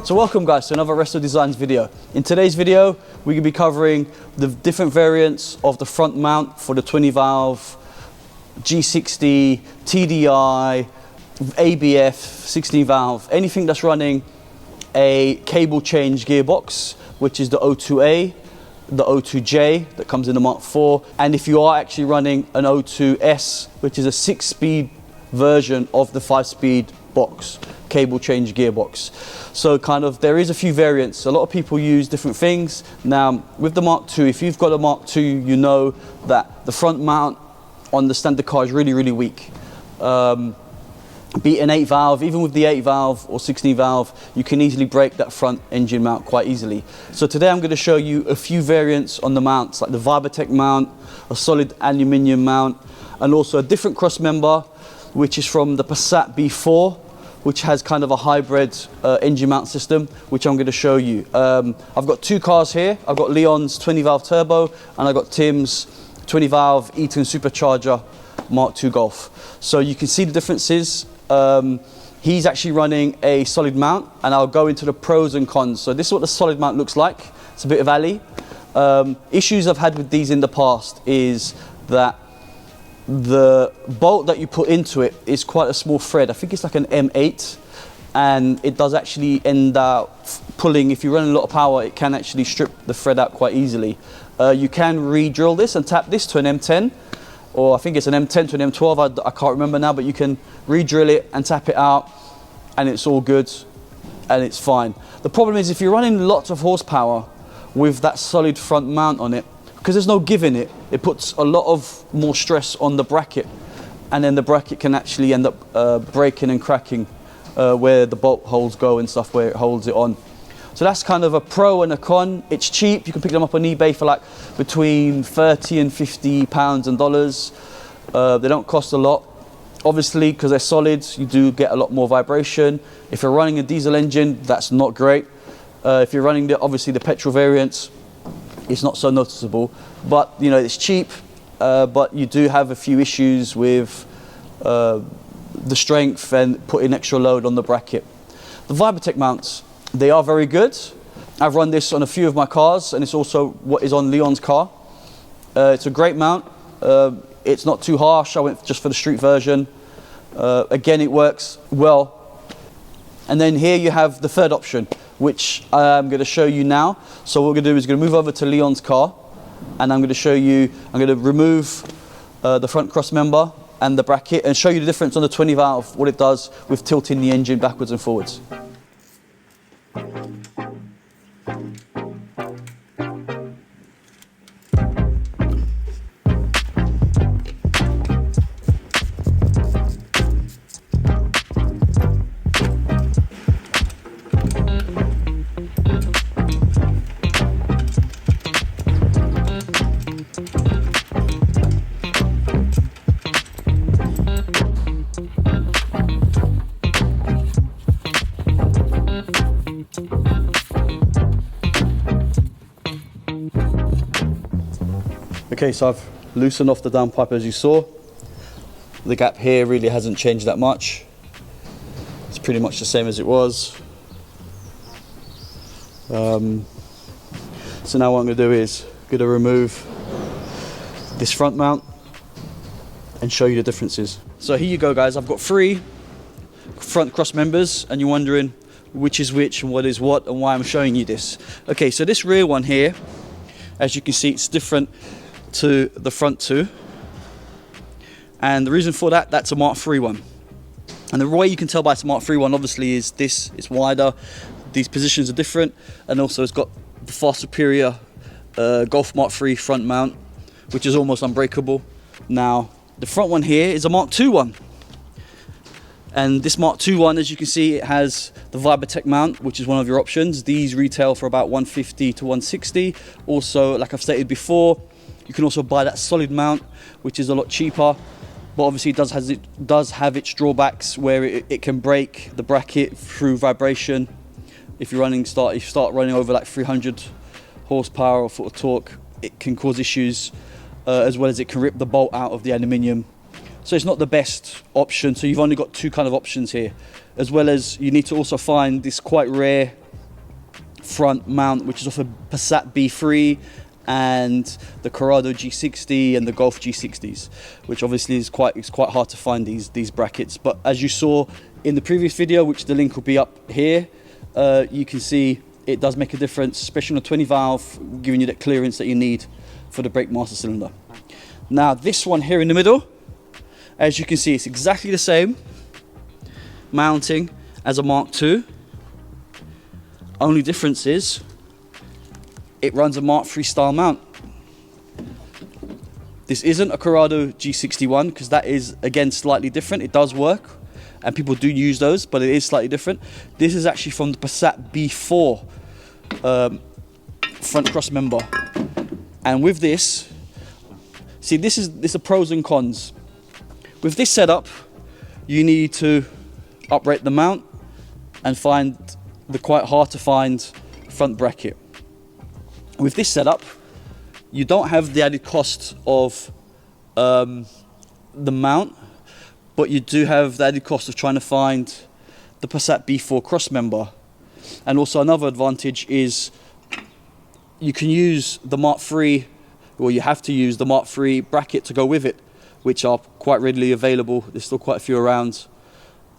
So welcome guys to another Resto Designs video. In today's video, we're going to be covering the different variants of the front mount for the 20 valve, G60, TDI, ABF, 16 valve, anything that's running a cable change gearbox, which is the O2A, the O2J that comes in the Mark IV, and if you are actually running an O2S, which is a 6-speed version of the 5-speed box, cable change gearbox. So kind of there is a few variants. A lot of people use different things. Now with the Mark II, if you've got a Mark II, you know that the front mount on the standard car is really weak. Be it an 8 valve, even with the 8 valve or 16 valve, you can easily break that front engine mount quite easily. So today I'm going to show you a few variants on the mounts, like the Vibertech mount, a solid aluminium mount, and also a different cross member, which is from the Passat B4, which has kind of a hybrid engine mount system, which I'm going to show you. I've got two cars here. I've got Leon's 20 valve turbo, and I've got Tim's 20 valve Eaton supercharger Mark II Golf. So you can see the differences. He's actually running a solid mount, and I'll go into the pros and cons. So this is what the solid mount looks like. It's a bit of alley. Issues I've had with these in the past is that the bolt that you put into it is quite a small thread. I think it's like an M8, and it does actually end up pulling. If you run a lot of power, it can actually strip the thread out quite easily. You can re-drill this and tap this to an M10, or I think it's an M10 to an M12, I can't remember now, but you can re-drill it and tap it out, and it's all good and it's fine. The problem is if you're running lots of horsepower with that solid front mount on it, because there's no give in it, it puts a lot of more stress on the bracket, and then the bracket can actually end up breaking and cracking where the bolt holes go and stuff, where it holds it on. So that's kind of a pro and a con. It's cheap. You can pick them up on eBay for like between 30 and 50 pounds and dollars. They don't cost a lot. Obviously, because they're solid, you do get a lot more vibration. If you're running a diesel engine, that's not great. If you're running obviously the petrol variants, it's not so noticeable. But you know, it's cheap, but you do have a few issues with the strength and putting extra load on the bracket. The Vibertech mounts, they are very good. I've run this on a few of my cars, and it's also what is on Leon's car. It's a great mount. It's not too harsh. I went just for the street version. Again, it works well. And then here you have the third option, which I'm going to show you now. So what we're going to do is going to move over to Leon's car, and I'm going to show you, I'm going to remove the front cross member and the bracket, and show you the difference on the 20 valve, what it does with tilting the engine backwards and forwards. Okay, so I've loosened off the downpipe as you saw. The gap here really hasn't changed that much. It's pretty much the same as it was. So now what I'm going to do is going to remove this front mount and show you the differences. So here you go guys, I've got 3 front cross members, and you're wondering which is which and what is what and why I'm showing you this. Okay, so this rear one here, as you can see, it's different to the front two, and the reason for that, that's a Mark III one. And the way you can tell by it's a Mark III one obviously is this, it's wider, these positions are different, and also it's got the far superior Golf Mark III front mount, which is almost unbreakable. Now the front one here is a Mark II one, and this Mark II one, as you can see, it has the Vibertech mount, which is one of your options. These retail for about 150 to 160. Also, like I've stated before, you can also buy that solid mount, which is a lot cheaper, but obviously it does have its drawbacks, where it can break the bracket through vibration. If you start running over like 300 horsepower or foot of torque, it can cause issues, as well as it can rip the bolt out of the aluminium. So it's not the best option. So you've only got 2 kind of options here, as well as you need to also find this quite rare front mount, which is off a Passat B3 and the Corrado G60 and the Golf G60s, which obviously is quite hard to find these brackets. But as you saw in the previous video, which the link will be up here, you can see it does make a difference, especially on a 20 valve, giving you that clearance that you need for the brake master cylinder. Now this one here in the middle, as you can see, it's exactly the same mounting as a Mark II. Only difference is it runs a Mark III style mount. This isn't a Corrado G61 because that is again slightly different. It does work and people do use those, but it is slightly different. This is actually from the Passat B4 front cross member. And with this, see, this is the pros and cons. With this setup, you need to uprate the mount and find the quite hard to find front bracket. With this setup, you don't have the added cost of the mount, but you do have the added cost of trying to find the Passat B4 cross member. And also another advantage is you can use the Mark III, or you have to use the Mark III bracket to go with it, which are quite readily available. There's still quite a few around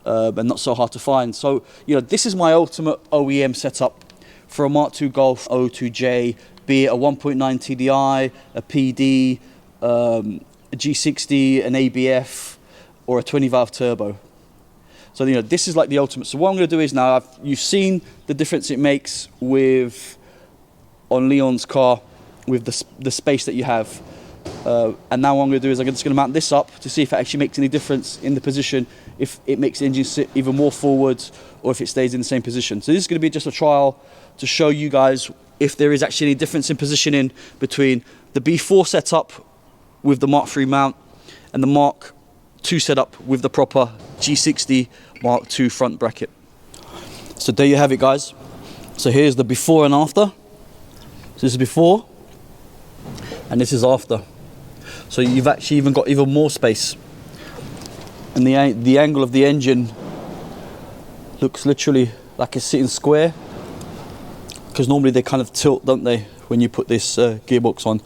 and not so hard to find. So, you know, this is my ultimate OEM setup for a Mark II Golf O2J, be it a 1.9 TDI, a PD, a G60, an ABF, or a 20 valve turbo. So, you know, this is like the ultimate. So what I'm going to do is now, you've seen the difference it makes with, on Leon's car, with the space that you have. And now what I'm going to do is I'm just going to mount this up to see if it actually makes any difference in the position, if it makes the engine sit even more forward or if it stays in the same position. So this is going to be just a trial to show you guys if there is actually any difference in positioning between the B4 setup with the Mark III mount and the Mark II setup with the proper G60 Mark II front bracket. So there you have it, guys. So here's the before and after. So this is before and this is after. So you've actually even got even more space, and the angle of the engine looks literally like it's sitting square, because normally they kind of tilt, don't they, when you put this gearbox on.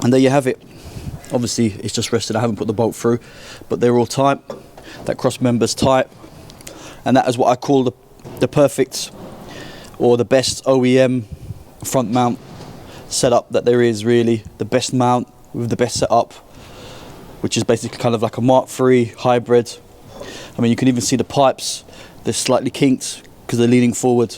And there you have it. Obviously it's just rested, I haven't put the bolt through, but they're all tight. That cross member's tight, and that is what I call the perfect or the best OEM front mount setup that there is, really. The best mount with the best setup, which is basically kind of like a Mark III hybrid. I mean, you can even see the pipes, they're slightly kinked because they're leaning forward.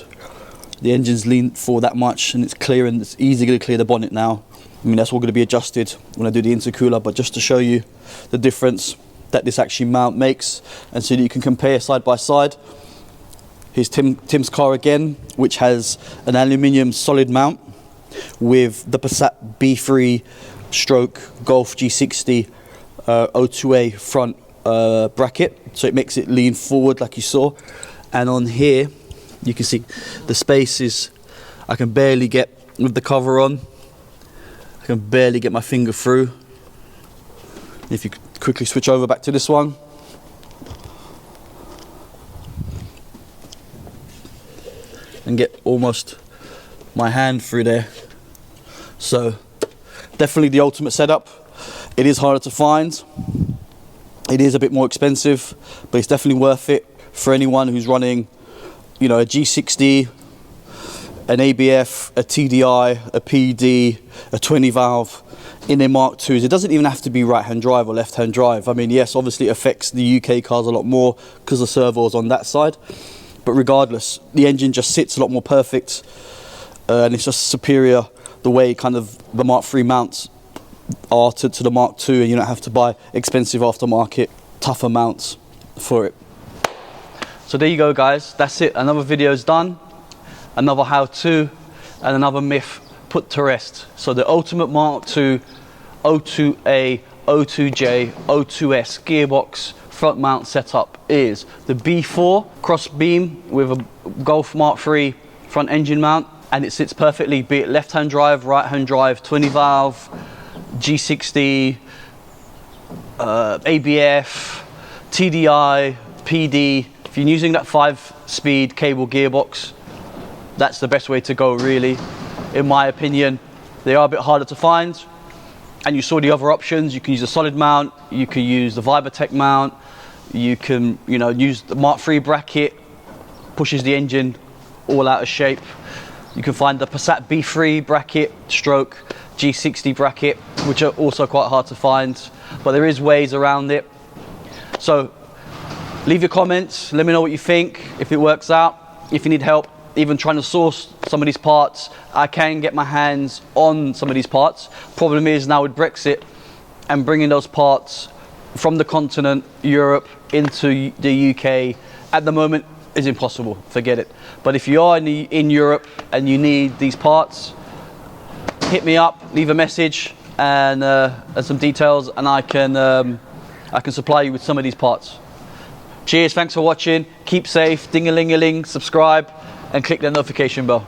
The engine's leaned forward that much and it's clearing, it's easy to clear the bonnet now. I mean, that's all going to be adjusted when I do the intercooler, but just to show you the difference that this actually mount makes, and so that you can compare side by side. Here's Tim's car again, which has an aluminium solid mount with the Passat B3 stroke Golf G60 O2A front bracket, so it makes it lean forward like you saw. And on here you can see the spaces I can barely get with the cover on. I can barely get my finger through. If you could quickly switch over back to this one, and get almost my hand through there. So definitely the ultimate setup. It is harder to find, it is a bit more expensive, but it's definitely worth it for anyone who's running, you know, a G60, an ABF, a TDI, a PD, a 20 valve in their Mark IIs. It doesn't even have to be right hand drive or left hand drive. I mean, yes, obviously it affects the UK cars a lot more because the servo's on that side, but regardless, the engine just sits a lot more perfect, and it's just superior the way kind of the Mark III mounts are to the Mark II, and you don't have to buy expensive aftermarket tougher mounts for it. So there you go, guys, that's it. Another video's done, another how-to and another myth put to rest. So the ultimate Mark II O2A, O2J, O2S gearbox front mount setup is the B4 cross beam with a Golf Mark III front engine mount, and it sits perfectly, be it left hand drive, right hand drive, 20 valve, G60, ABF, TDI, PD. If you're using that 5-speed cable gearbox, that's the best way to go, really, in my opinion. They are a bit harder to find, and you saw the other options. You can use a solid mount, you can use the Vibertech mount, you can, you know, use the Mark III bracket, pushes the engine all out of shape. You can find the Passat B3 bracket stroke G60 bracket, which are also quite hard to find, but there is ways around it. So leave your comments, let me know what you think, if it works out, if you need help even trying to source some of these parts. I can get my hands on some of these parts. Problem is now with Brexit and bringing those parts from the continent, Europe, into the UK, at the moment is impossible, forget it. But if you are in Europe and you need these parts, hit me up, leave a message and some details, and I can supply you with some of these parts. Cheers, thanks for watching, keep safe, ding-a-ling-a-ling, subscribe and click the notification bell.